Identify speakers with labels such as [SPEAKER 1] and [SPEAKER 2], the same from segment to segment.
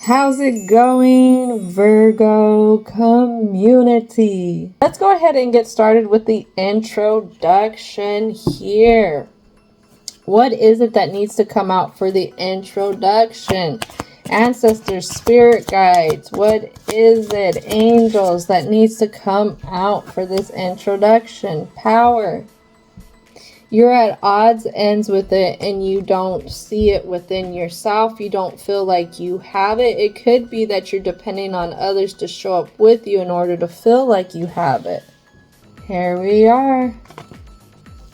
[SPEAKER 1] How's it going, Virgo community? Let's go ahead and get started with the introduction here. What is it that needs to come out for the introduction? Ancestors, spirit guides, what is it? Angels, that needs to come out for this introduction. Power. You're at odds ends with it and you don't see it within yourself. You don't feel like you have it. It could be that you're depending on others to show up with you in order to feel like you have it. Here we are.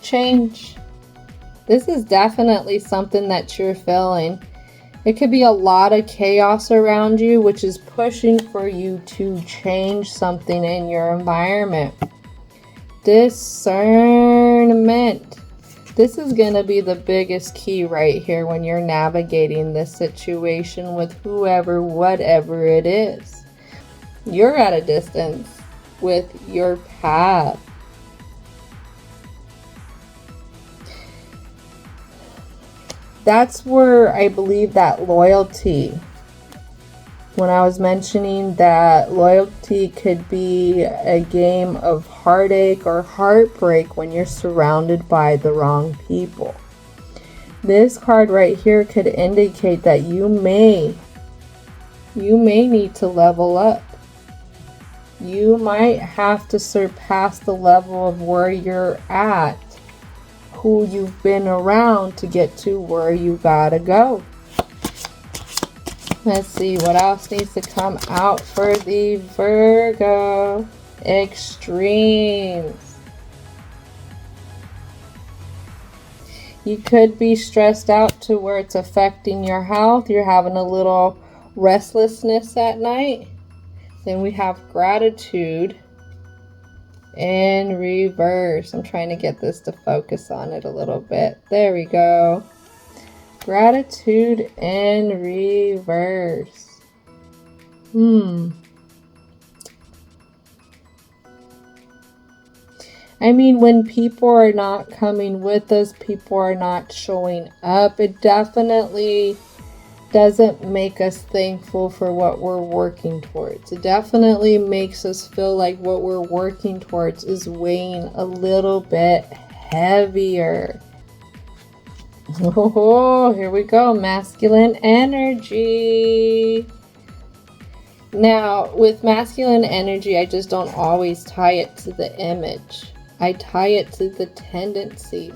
[SPEAKER 1] Change. This is definitely something that you're feeling. It could be a lot of chaos around you, which is pushing for you to change something in your environment. Discernment. This is going to be the biggest key right here when you're navigating this situation with whoever, whatever it is. You're at a distance with your path. That's where I believe that loyalty, when I was mentioning that loyalty could be a game of heartache or heartbreak when you're surrounded by the wrong people. This card right here could indicate that you may need to level up. You might have to surpass the level of where you're at, who you've been around, to get to where you gotta go. Let's see what else needs to come out for the Virgo. Extremes. You could be stressed out to where it's affecting your health. You're having a little restlessness at night. Then we have gratitude in reverse. I'm trying to get this to focus on it a little bit. There we go. Gratitude in reverse. I mean, when people are not coming with us, people are not showing up, it definitely doesn't make us thankful for what we're working towards. It definitely makes us feel like what we're working towards is weighing a little bit heavier. Oh, here we go. Masculine energy. Now, with masculine energy, I just don't always tie it to the image. I tie it to the tendencies.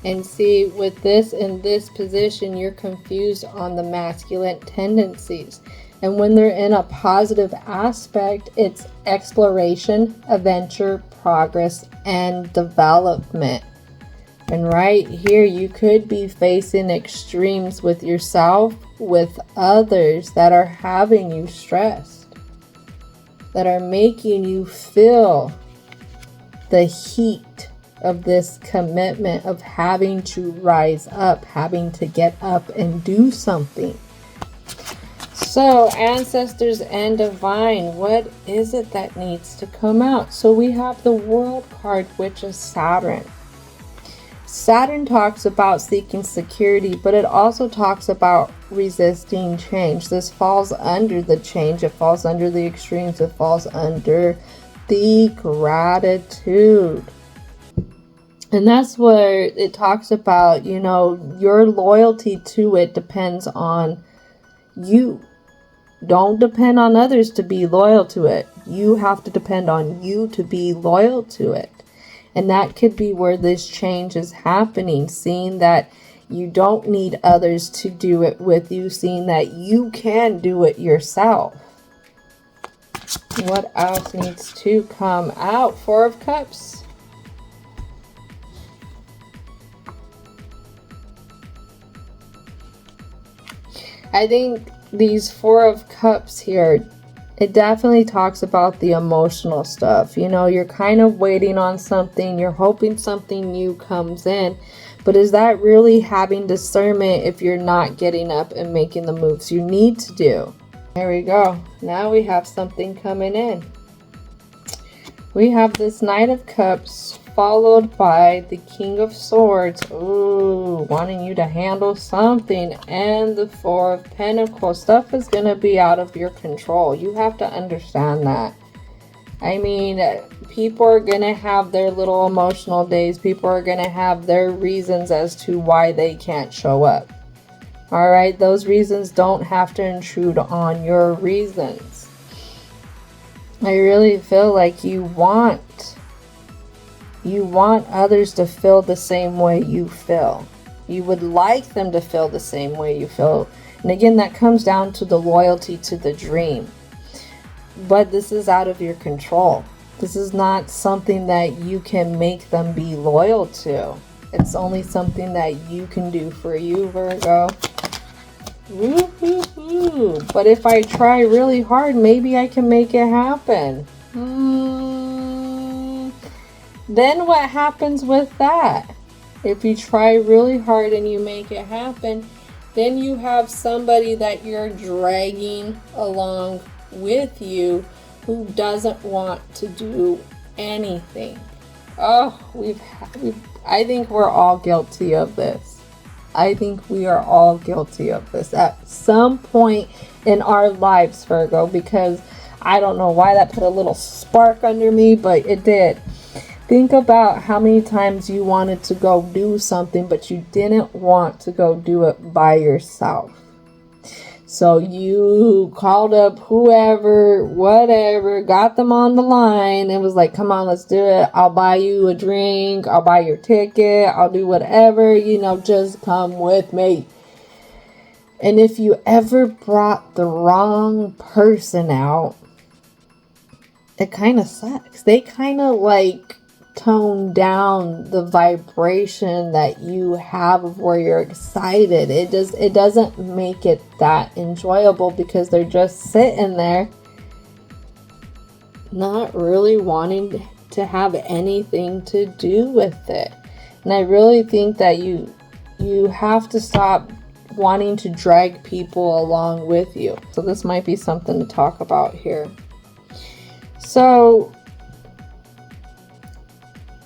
[SPEAKER 1] And see, with this in this position, you're confused on the masculine tendencies. And when they're in a positive aspect, it's exploration, adventure, progress, and development. And right here, you could be facing extremes with yourself, with others that are having you stressed, that are making you feel the heat of this commitment of having to rise up, having to get up and do something. So, ancestors and divine, what is it that needs to come out? So we have the World card, which is Saturn. Saturn talks about seeking security, but it also talks about resisting change. This falls under the change. It falls under the extremes. It falls under the gratitude. And that's where it talks about, you know, your loyalty to it depends on you. Don't depend on others to be loyal to it. You have to depend on you to be loyal to it. And that could be where this change is happening, seeing that you don't need others to do it with you, seeing that you can do it yourself. What else needs to come out? Four of Cups. I think these Four of Cups here, it definitely talks about the emotional stuff. You know, you're kind of waiting on something. You're hoping something new comes in. But is that really having discernment if you're not getting up and making the moves you need to do? There we go. Now we have something coming in. We have this Knight of Cups followed by the King of Swords. Ooh, wanting you to handle something. And the Four of Pentacles. Stuff is going to be out of your control. You have to understand that. I mean, people are going to have their little emotional days. People are going to have their reasons as to why they can't show up. Alright, those reasons don't have to intrude on your reasons. I really feel like you want others to feel the same way you feel. You would like them to feel the same way you feel. And again, that comes down to the loyalty to the dream. But this is out of your control. This is not something that you can make them be loyal to. It's only something that you can do for you, Virgo. Woo-hoo-hoo. But if I try really hard, maybe I can make it happen. Then what happens with that? If you try really hard and you make it happen, then you have somebody that you're dragging along with you who doesn't want to do anything. Oh, I think we're all guilty of this. I think we are all guilty of this at some point in our lives, Virgo, because I don't know why that put a little spark under me, but it did. Think about how many times you wanted to go do something, but you didn't want to go do it by yourself. So you called up whoever, whatever, got them on the line and was like, come on, let's do it. I'll buy you a drink. I'll buy your ticket. I'll do whatever, just come with me. And if you ever brought the wrong person out, it kind of sucks. They kind of tone down the vibration that you have of where you're excited. It doesn't make it that enjoyable because they're just sitting there not really wanting to have anything to do with it. And I really think that you have to stop wanting to drag people along with you. So this might be something to talk about here. So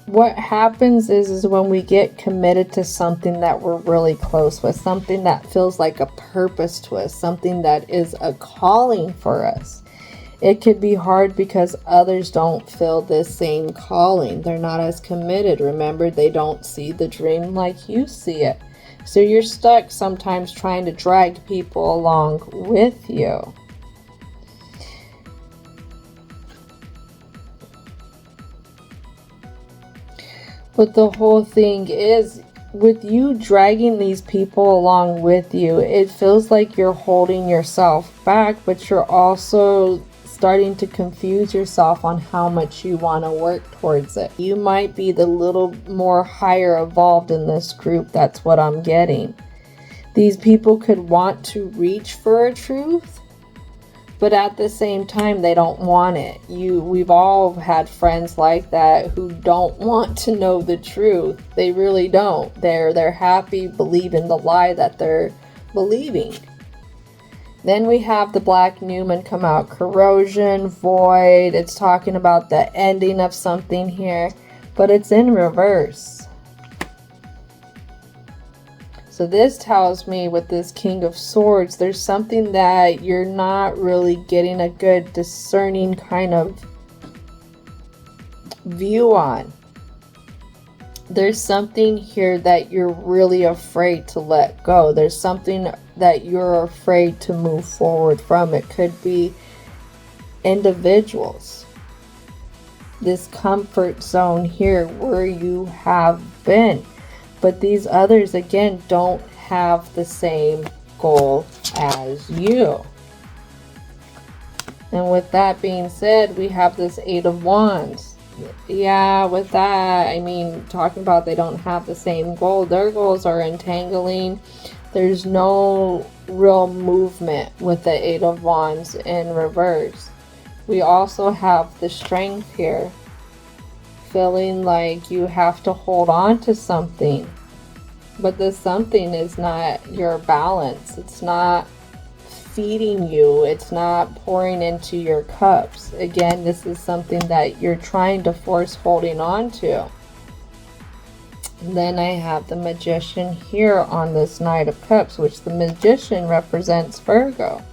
[SPEAKER 1] what happens is when we get committed to something that we're really close with, something that feels like a purpose to us, something that is a calling for us, it could be hard because others don't feel this same calling. They're not as committed. Remember, they don't see the dream like you see it. So you're stuck sometimes trying to drag people along with you. But the whole thing is, with you dragging these people along with you, it feels like you're holding yourself back, but you're also starting to confuse yourself on how much you want to work towards it. You might be the little more higher evolved in this group. That's what I'm getting. These people could want to reach for a truth, but at the same time, they don't want it. We've all had friends like that who don't want to know the truth. They really don't. They're happy believing the lie that they're believing. Then we have the Black Newman come out. Corrosion, void. It's talking about the ending of something here, but it's in reverse. So this tells me with this King of Swords, there's something that you're not really getting a good discerning kind of view on. There's something here that you're really afraid to let go. There's something that you're afraid to move forward from. It could be individuals. This comfort zone here where you have been. But these others, again, don't have the same goal as you. And with that being said, we have this Eight of Wands. Yeah, with that, I mean, talking about they don't have the same goal. Their goals are entangling. There's no real movement with the Eight of Wands in reverse. We also have the Strength here. Feeling like you have to hold on to something, but this something is not your balance. It's not feeding you. It's not pouring into your cups. Again, this is something that you're trying to force holding on to. Then I have the Magician here on this Knight of Cups, which the Magician represents Virgo.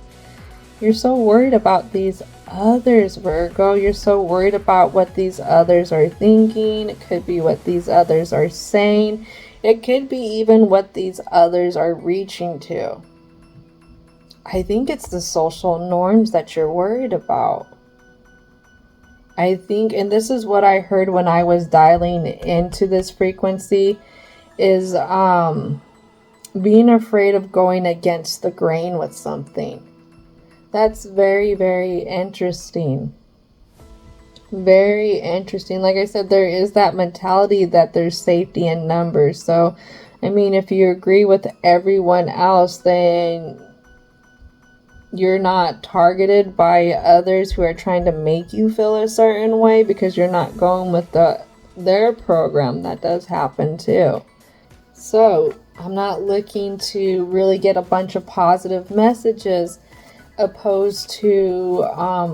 [SPEAKER 1] You're so worried about these others, Virgo. You're so worried about what these others are thinking. It could be what these others are saying. It could be even what these others are reaching to. I think it's the social norms that you're worried about. I think, and this is what I heard when I was dialing into this frequency, is being afraid of going against the grain with something. That's very, very interesting. Very interesting. Like I said, there is that mentality that there's safety in numbers. So, I mean, if you agree with everyone else, then you're not targeted by others who are trying to make you feel a certain way because you're not going with their program. That does happen too. So, I'm not looking to really get a bunch of positive messages, opposed to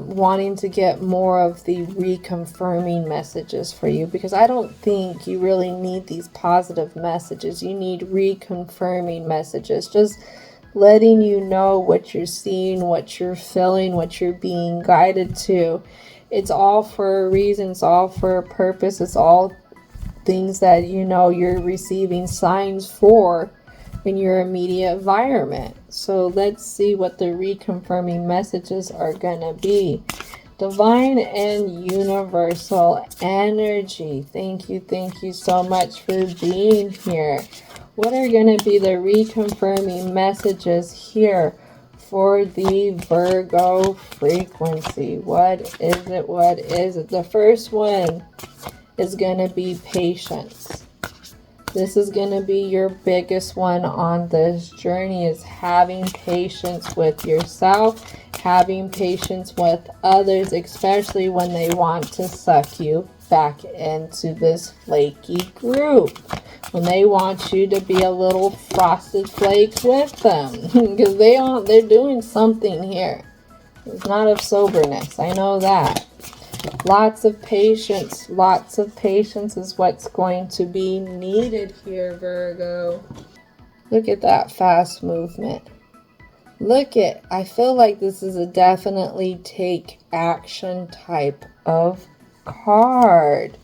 [SPEAKER 1] wanting to get more of the reconfirming messages for you, because I don't think you really need these positive messages. You need reconfirming messages, just letting you know what you're seeing, what you're feeling, what you're being guided to. It's all for a reason, it's all for a purpose, it's all things that you know you're receiving signs for in your immediate environment. So let's see what the reconfirming messages are going to be. Divine and universal energy. Thank you so much for being here. What are going to be the reconfirming messages here for the Virgo frequency? What is it? What is it? The first one is going to be patience. This is going to be your biggest one on this journey, is having patience with yourself, having patience with others, especially when they want to suck you back into this flaky group. When they want you to be a little frosted flake with them, because they're doing something here. It's not of soberness, I know that. Lots of patience is what's going to be needed here, Virgo. Look at that fast movement. I feel like this is a definitely take action type of card.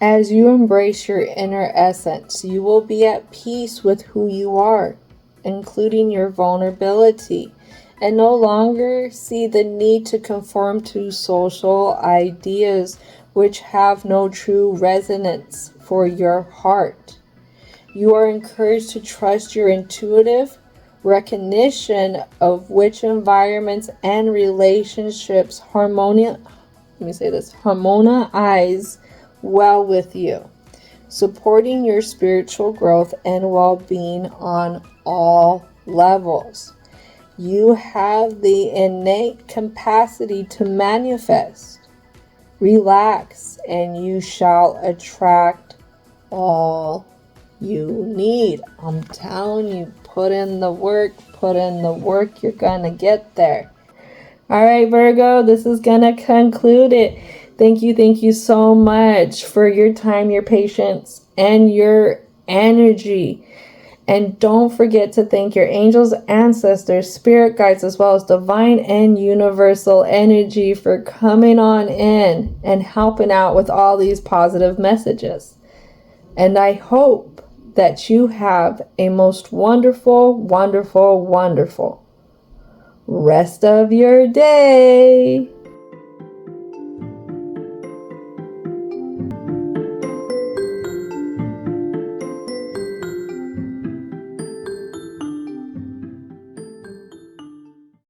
[SPEAKER 1] As you embrace your inner essence, you will be at peace with who you are, including your vulnerability, and no longer see the need to conform to social ideas which have no true resonance for your heart. You are encouraged to trust your intuitive recognition of which environments and relationships harmonize well with you, supporting your spiritual growth and well-being on all levels. You have the innate capacity to manifest. Relax, and you shall attract all you need. I'm telling you, put in the work, you're gonna get there. All right, Virgo, this is gonna conclude it. Thank you so much for your time, your patience, and your energy. And don't forget to thank your angels, ancestors, spirit guides, as well as divine and universal energy for coming on in and helping out with all these positive messages. And I hope that you have a most wonderful rest of your day.